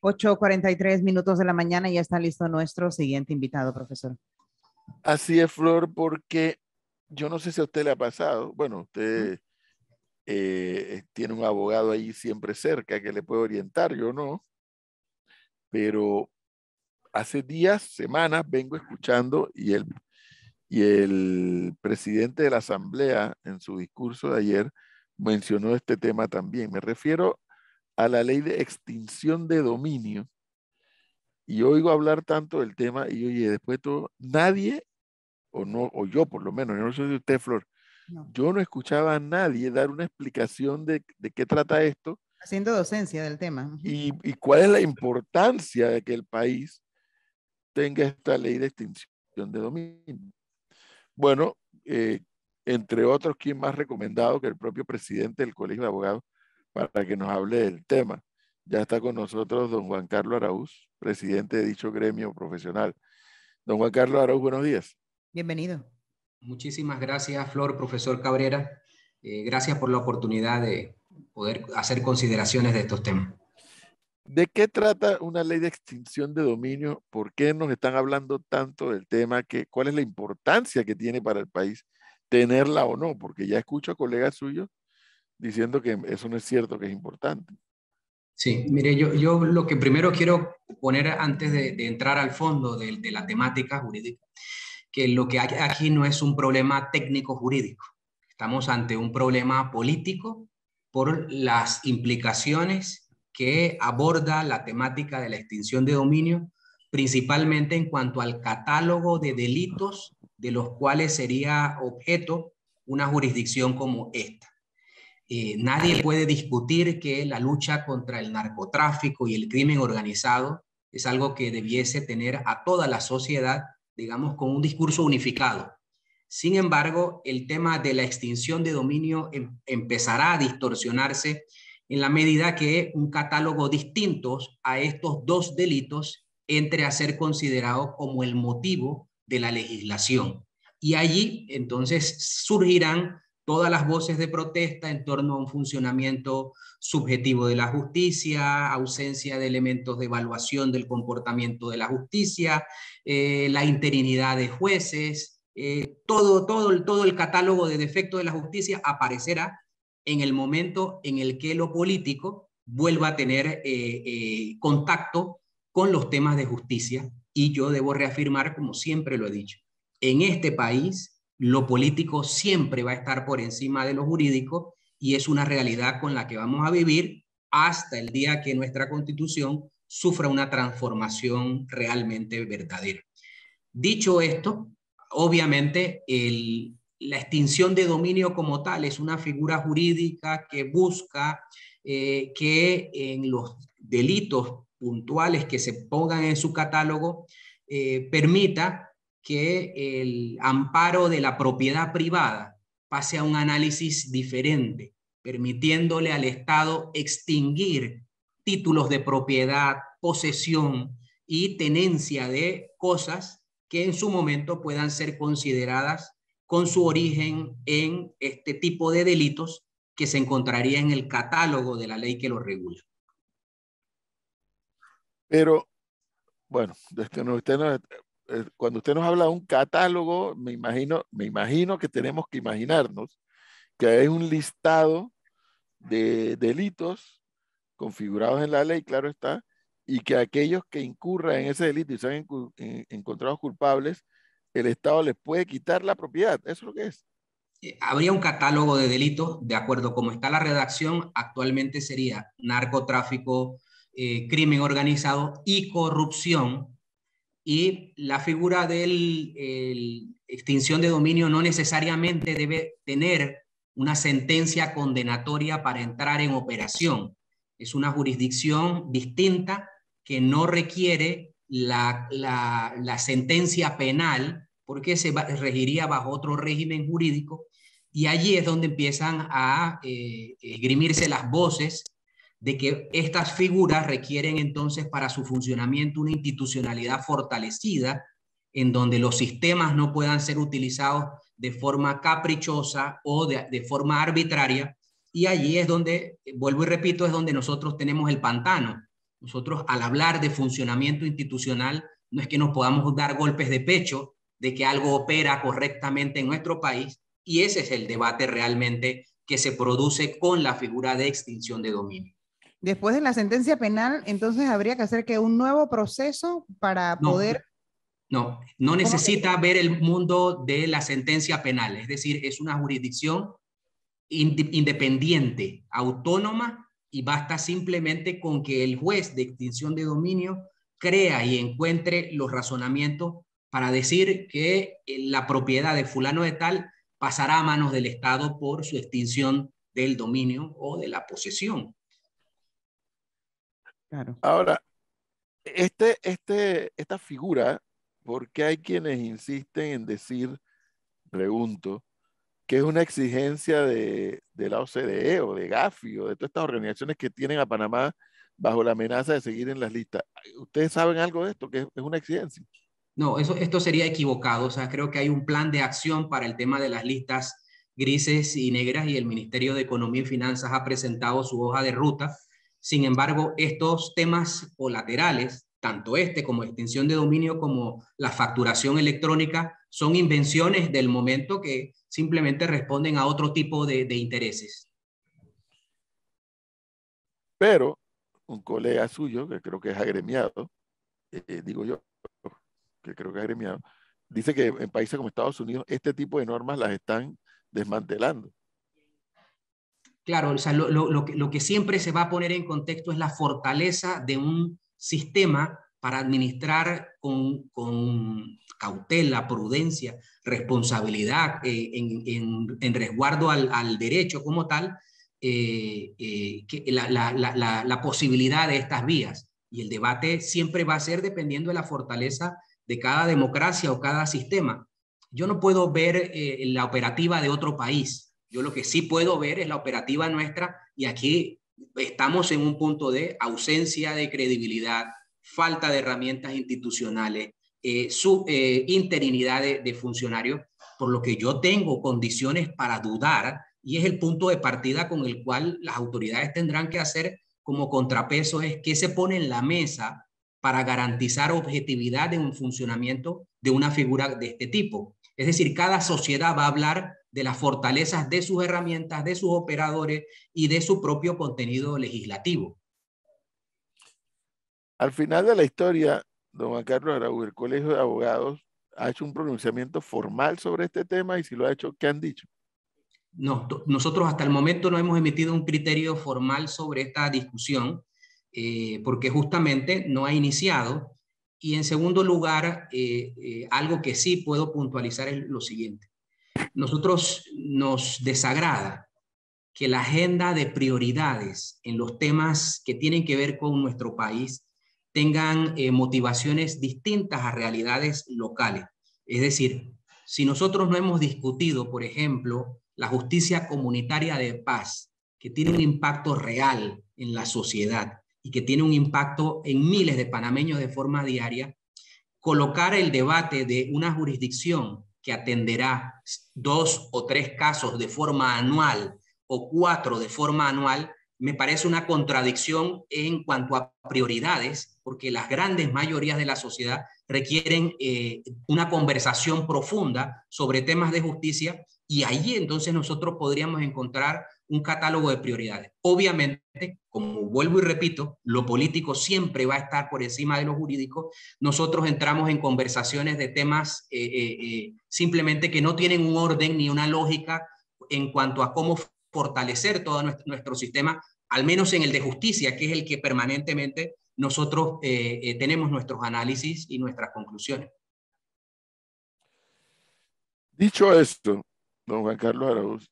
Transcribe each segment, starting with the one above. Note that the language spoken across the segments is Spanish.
8:43 de la mañana y ya está listo nuestro siguiente invitado, profesor. Así es, Flor, porque yo no sé si a usted le ha pasado. Bueno, usted tiene un abogado ahí siempre cerca que le puede orientar, yo no. Pero hace días, semanas, vengo escuchando y el presidente de la Asamblea en su discurso de ayer mencionó este tema también. Me refiero a la ley de extinción de dominio. Y oigo hablar tanto del tema y oye, después de todo, nadie, o no, o yo por lo menos, yo no sé de usted, Flor, No. yo no escuchaba a nadie dar una explicación de qué trata esto Haciendo docencia del tema. y cuál es la importancia de que el país tenga esta ley de extinción de dominio. Bueno, entre otros, ¿quién más recomendado que el propio presidente del Colegio de Abogados para que nos hable del tema? Ya está con nosotros don Juan Carlos Araúz, presidente de dicho gremio profesional. Don Juan Carlos Araúz, buenos días. Bienvenido. Muchísimas gracias, Flor, profesor Cabrera. Gracias por la oportunidad de poder hacer consideraciones de estos temas. ¿De qué trata una ley de extinción de dominio? ¿Por qué nos están hablando tanto del tema? ¿Cuál es la importancia que tiene para el país tenerla o no? Porque ya escucho a colegas suyos diciendo que eso no es cierto, que es importante. Sí, mire, yo lo que primero quiero poner antes de entrar al fondo de la temática jurídica, que lo que hay aquí no es un problema técnico jurídico. Estamos ante un problema político por las implicaciones que aborda la temática de la extinción de dominio, principalmente en cuanto al catálogo de delitos de los cuales sería objeto una jurisdicción como esta. Nadie puede discutir que la lucha contra el narcotráfico y el crimen organizado es algo que debiese tener a toda la sociedad, digamos, con un discurso unificado. Sin embargo, el tema de la extinción de dominio empezará a distorsionarse en la medida que un catálogo distinto a estos dos delitos entre a ser considerado como el motivo de la legislación. Y allí entonces surgirán todas las voces de protesta en torno a un funcionamiento subjetivo de la justicia, ausencia de elementos de evaluación del comportamiento de la justicia, la interinidad de jueces, todo el catálogo de defectos de la justicia aparecerá en el momento en el que lo político vuelva a tener contacto con los temas de justicia. Y yo debo reafirmar, como siempre lo he dicho, en este país lo político siempre va a estar por encima de lo jurídico y es una realidad con la que vamos a vivir hasta el día que nuestra Constitución sufra una transformación realmente verdadera. Dicho esto, obviamente la extinción de dominio como tal es una figura jurídica que busca que en los delitos puntuales que se pongan en su catálogo permita que el amparo de la propiedad privada pase a un análisis diferente, permitiéndole al Estado extinguir títulos de propiedad, posesión y tenencia de cosas que en su momento puedan ser consideradas con su origen en este tipo de delitos que se encontraría en el catálogo de la ley que lo regula. Pero, bueno, cuando usted nos habla de un catálogo, me imagino que tenemos que imaginarnos que hay un listado de delitos configurados en la ley, claro está, y que aquellos que incurran en ese delito y sean encontrados culpables, el Estado les puede quitar la propiedad. ¿Eso es lo que es? Habría un catálogo de delitos, de acuerdo como está la redacción, actualmente sería narcotráfico, crimen organizado y corrupción, y la figura de extinción de dominio no necesariamente debe tener una sentencia condenatoria para entrar en operación. Es una jurisdicción distinta que no requiere la sentencia penal porque se regiría bajo otro régimen jurídico, y allí es donde empiezan a esgrimirse las voces de que estas figuras requieren entonces para su funcionamiento una institucionalidad fortalecida, en donde los sistemas no puedan ser utilizados de forma caprichosa o de forma arbitraria, y allí es donde, vuelvo y repito, es donde nosotros tenemos el pantano, Nosotros, al hablar de funcionamiento institucional, no es que nos podamos dar golpes de pecho de que algo opera correctamente en nuestro país, y ese es el debate realmente que se produce con la figura de extinción de dominio. Después de la sentencia penal, entonces habría que hacer que un nuevo proceso para No, poder... no necesita ver el mundo de la sentencia penal, es decir, es una jurisdicción independiente, autónoma, y basta simplemente con que el juez de extinción de dominio crea y encuentre los razonamientos para decir que la propiedad de fulano de tal pasará a manos del Estado por su extinción del dominio o de la posesión. Claro. Ahora, esta figura, ¿por qué hay quienes insisten en decir, pregunto, que es una exigencia de la OCDE o de Gafi o de todas estas organizaciones que tienen a Panamá bajo la amenaza de seguir en las listas? ¿Ustedes saben algo de esto? ¿Que es una exigencia? No, esto sería equivocado. O sea, creo que hay un plan de acción para el tema de las listas grises y negras, y el Ministerio de Economía y Finanzas ha presentado su hoja de ruta. Sin embargo, estos temas colaterales, tanto este como extinción de dominio como la facturación electrónica, son invenciones del momento que simplemente responden a otro tipo de intereses. Pero un colega suyo, que creo que es agremiado, digo yo, que creo que es agremiado, dice que en países como Estados Unidos este tipo de normas las están desmantelando. Claro, o sea, lo que siempre se va a poner en contexto es la fortaleza de un sistema para administrar con cautela, prudencia, responsabilidad, en resguardo al derecho como tal, la posibilidad de estas vías. Y el debate siempre va a ser dependiendo de la fortaleza de cada democracia o cada sistema. Yo no puedo ver la operativa de otro país. Yo lo que sí puedo ver es la operativa nuestra, y aquí estamos en un punto de ausencia de credibilidad, falta de herramientas institucionales, interinidad de funcionarios, por lo que yo tengo condiciones para dudar, y es el punto de partida con el cual las autoridades tendrán que hacer como contrapeso, es qué se pone en la mesa para garantizar objetividad en un funcionamiento de una figura de este tipo. Es decir, cada sociedad va a hablar de las fortalezas de sus herramientas, de sus operadores y de su propio contenido legislativo. Al final de la historia, don Juan Carlos Araújo, el Colegio de Abogados ha hecho un pronunciamiento formal sobre este tema, y si lo ha hecho, ¿qué han dicho? No, nosotros hasta el momento no hemos emitido un criterio formal sobre esta discusión, porque justamente no ha iniciado. Y en segundo lugar, algo que sí puedo puntualizar es lo siguiente. Nosotros nos desagrada que la agenda de prioridades en los temas que tienen que ver con nuestro país tengan motivaciones distintas a realidades locales. Es decir, si nosotros no hemos discutido, por ejemplo, la justicia comunitaria de paz, que tiene un impacto real en la sociedad y que tiene un impacto en miles de panameños de forma diaria, colocar el debate de una jurisdicción que atenderá 2 o 3 casos de forma anual o 4 de forma anual, me parece una contradicción en cuanto a prioridades, porque las grandes mayorías de la sociedad requieren una conversación profunda sobre temas de justicia, y allí entonces nosotros podríamos encontrar un catálogo de prioridades. Obviamente, como vuelvo y repito, lo político siempre va a estar por encima de lo jurídico. Nosotros entramos en conversaciones de temas simplemente que no tienen un orden ni una lógica en cuanto a cómo fortalecer todo nuestro sistema, al menos en el de justicia, que es el que permanentemente nosotros tenemos nuestros análisis y nuestras conclusiones. Dicho esto, don Juan Carlos Araújo,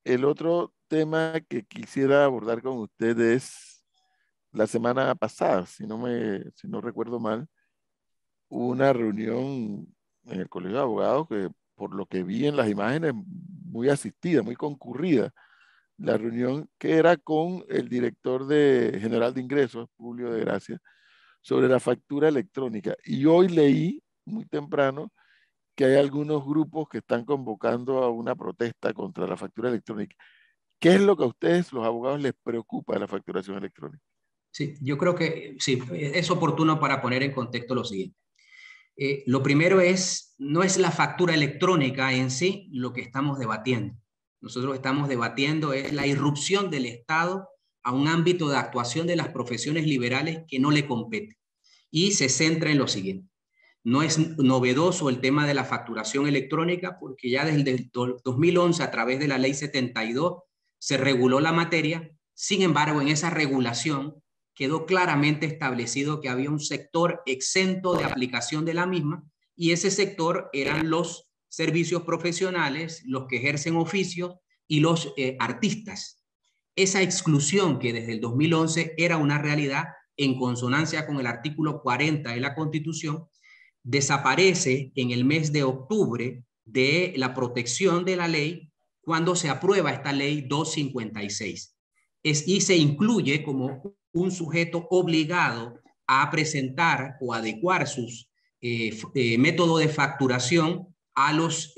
el otro tema que quisiera abordar con usted es la semana pasada, si no recuerdo mal, hubo una reunión en el Colegio de Abogados que, por lo que vi en las imágenes, muy asistida, muy concurrida. La reunión que era con el director general de ingresos, Julio de Gracia, sobre la factura electrónica. Y hoy leí muy temprano que hay algunos grupos que están convocando a una protesta contra la factura electrónica. ¿Qué es lo que a ustedes, los abogados, les preocupa de la facturación electrónica? Sí, yo creo que sí, es oportuno para poner en contexto lo siguiente. Lo primero es, no es la factura electrónica en sí lo que estamos debatiendo. Nosotros estamos debatiendo es la irrupción del Estado a un ámbito de actuación de las profesiones liberales que no le compete. Y se centra en lo siguiente. No es novedoso el tema de la facturación electrónica porque ya desde el 2011 a través de la ley 72 se reguló la materia. Sin embargo, en esa regulación quedó claramente establecido que había un sector exento de aplicación de la misma y ese sector eran los servicios profesionales, los que ejercen oficios y los artistas. Esa exclusión que desde el 2011 era una realidad en consonancia con el artículo 40 de la Constitución, desaparece en el mes de octubre de la protección de la ley cuando se aprueba esta ley 256. Y se incluye como un sujeto obligado a presentar o adecuar sus métodos de facturación a los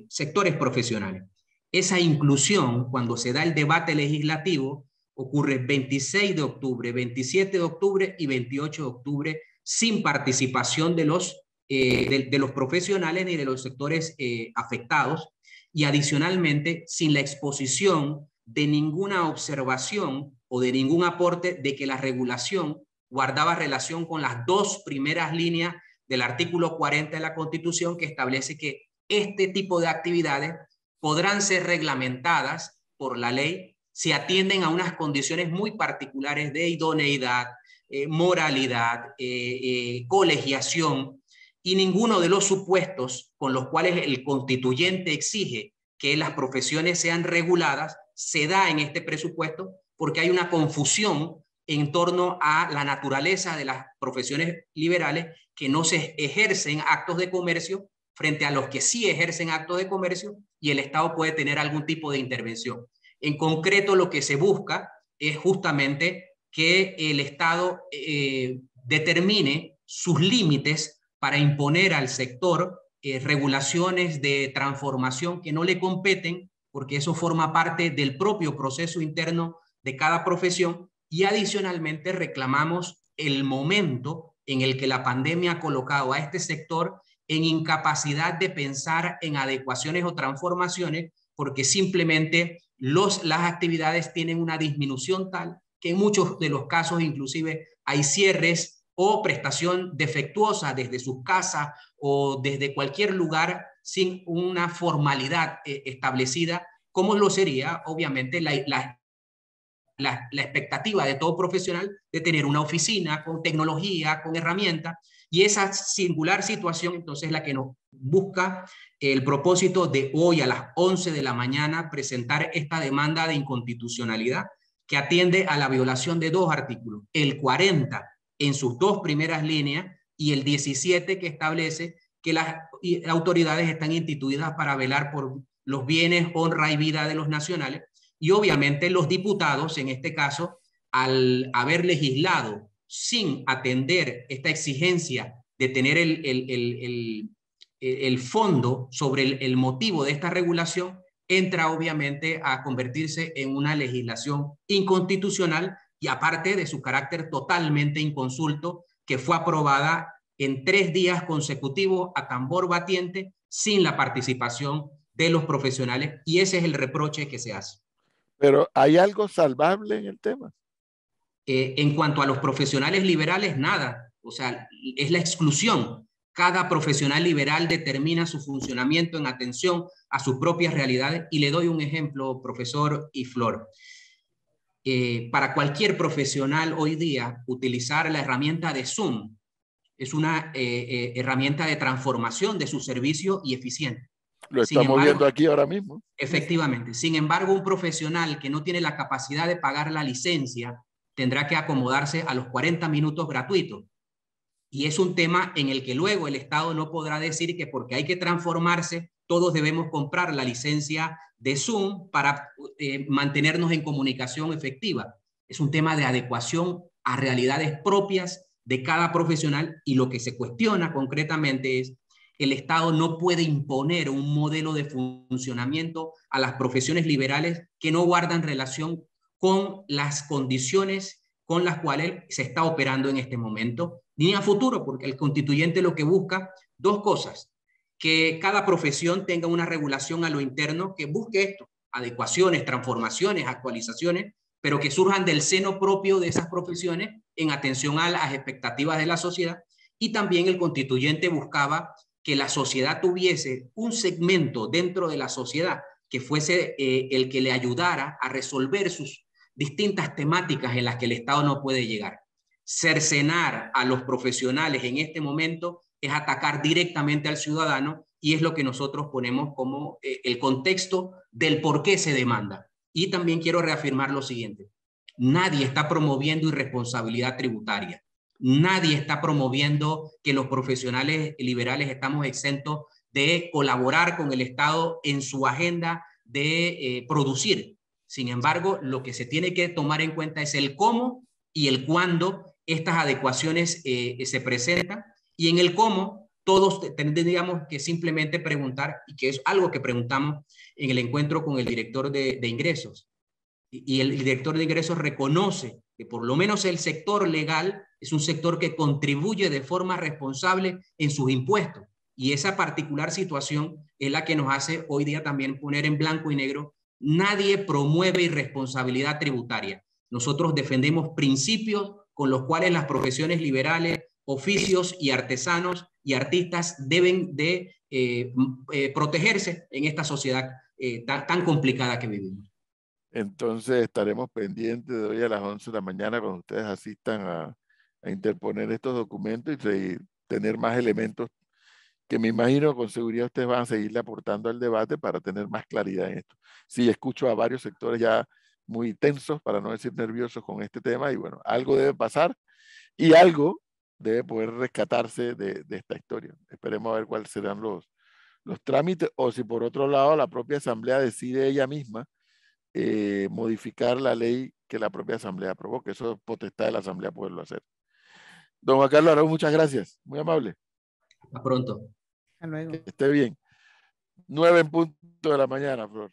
sectores profesionales. Esa inclusión, cuando se da el debate legislativo, ocurre 26 de octubre, 27 de octubre y 28 de octubre sin participación de los profesionales ni de los sectores afectados y adicionalmente sin la exposición de ninguna observación o de ningún aporte de que la regulación guardaba relación con las dos primeras líneas del artículo 40 de la Constitución que establece que este tipo de actividades podrán ser reglamentadas por la ley si atienden a unas condiciones muy particulares de idoneidad, moralidad, colegiación y ninguno de los supuestos con los cuales el constituyente exige que las profesiones sean reguladas se da en este presupuesto porque hay una confusión en torno a la naturaleza de las profesiones liberales que no se ejercen actos de comercio frente a los que sí ejercen actos de comercio y el Estado puede tener algún tipo de intervención. En concreto, lo que se busca es justamente que el Estado determine sus límites para imponer al sector regulaciones de transformación que no le competen, porque eso forma parte del propio proceso interno de cada profesión, y adicionalmente reclamamos el momento en el que la pandemia ha colocado a este sector en incapacidad de pensar en adecuaciones o transformaciones, porque simplemente las actividades tienen una disminución tal que en muchos de los casos inclusive hay cierres o prestación defectuosa desde sus casas o desde cualquier lugar sin una formalidad establecida, como lo sería obviamente la expectativa de todo profesional de tener una oficina con tecnología, con herramientas, y esa singular situación entonces es la que nos busca el propósito de hoy a las 11 de la mañana presentar esta demanda de inconstitucionalidad que atiende a la violación de dos artículos, el 40 en sus dos primeras líneas y el 17 que establece que las autoridades están instituidas para velar por los bienes, honra y vida de los nacionales. Y obviamente los diputados, en este caso, al haber legislado sin atender esta exigencia de tener el fondo sobre el motivo de esta regulación, entra obviamente a convertirse en una legislación inconstitucional y aparte de su carácter totalmente inconsulto, que fue aprobada en 3 días consecutivos a tambor batiente sin la participación de los profesionales, y ese es el reproche que se hace. Pero ¿hay algo salvable en el tema? En cuanto a los profesionales liberales, nada. O sea, es la exclusión. Cada profesional liberal determina su funcionamiento en atención a sus propias realidades. Y le doy un ejemplo, profesor y Flor. Para cualquier profesional hoy día, utilizar la herramienta de Zoom es una herramienta de transformación de su servicio y eficiente. Lo estamos viendo aquí ahora mismo. Efectivamente. Sin embargo, un profesional que no tiene la capacidad de pagar la licencia tendrá que acomodarse a los 40 minutos gratuitos. Y es un tema en el que luego el Estado no podrá decir que porque hay que transformarse, todos debemos comprar la licencia de Zoom para mantenernos en comunicación efectiva. Es un tema de adecuación a realidades propias de cada profesional y lo que se cuestiona concretamente es el Estado no puede imponer un modelo de funcionamiento a las profesiones liberales que no guardan relación con las condiciones con las cuales se está operando en este momento, ni a futuro, porque el constituyente lo que busca, dos cosas: que cada profesión tenga una regulación a lo interno que busque esto, adecuaciones, transformaciones, actualizaciones, pero que surjan del seno propio de esas profesiones en atención a las expectativas de la sociedad. Y también el constituyente buscaba que la sociedad tuviese un segmento dentro de la sociedad que fuese el que le ayudara a resolver sus distintas temáticas en las que el Estado no puede llegar. Cercenar a los profesionales en este momento es atacar directamente al ciudadano, y es lo que nosotros ponemos como el contexto del por qué se demanda. Y también quiero reafirmar lo siguiente: nadie está promoviendo irresponsabilidad tributaria, nadie está promoviendo que los profesionales liberales estamos exentos de colaborar con el Estado en su agenda de producir. Sin embargo, lo que se tiene que tomar en cuenta es el cómo y el cuándo estas adecuaciones se presentan, y en el cómo todos tendríamos que simplemente preguntar, y que es algo que preguntamos en el encuentro con el director de ingresos. Y el director de ingresos reconoce que por lo menos el sector legal es un sector que contribuye de forma responsable en sus impuestos. Y esa particular situación es la que nos hace hoy día también poner en blanco y negro: nadie promueve irresponsabilidad tributaria. Nosotros defendemos principios con los cuales las profesiones liberales, oficios y artesanos y artistas deben de protegerse en esta sociedad tan complicada que vivimos. Entonces estaremos pendientes de hoy a las 11 de la mañana cuando ustedes asistan a interponer estos documentos y tener más elementos que me imagino con seguridad ustedes van a seguirle aportando al debate para tener más claridad en esto. Sí, escucho a varios sectores ya muy tensos, para no decir nerviosos, con este tema, y bueno, algo debe pasar y algo debe poder rescatarse de esta historia. Esperemos a ver cuáles serán los trámites, o si por otro lado la propia Asamblea decide ella misma modificar la ley que la propia Asamblea aprobó, que eso es potestad de la Asamblea poderlo hacer. Don Juan Carlos Araúz, muchas gracias. Muy amable. Hasta pronto. Hasta luego. Que esté bien. 9 en punto de la mañana, Flor.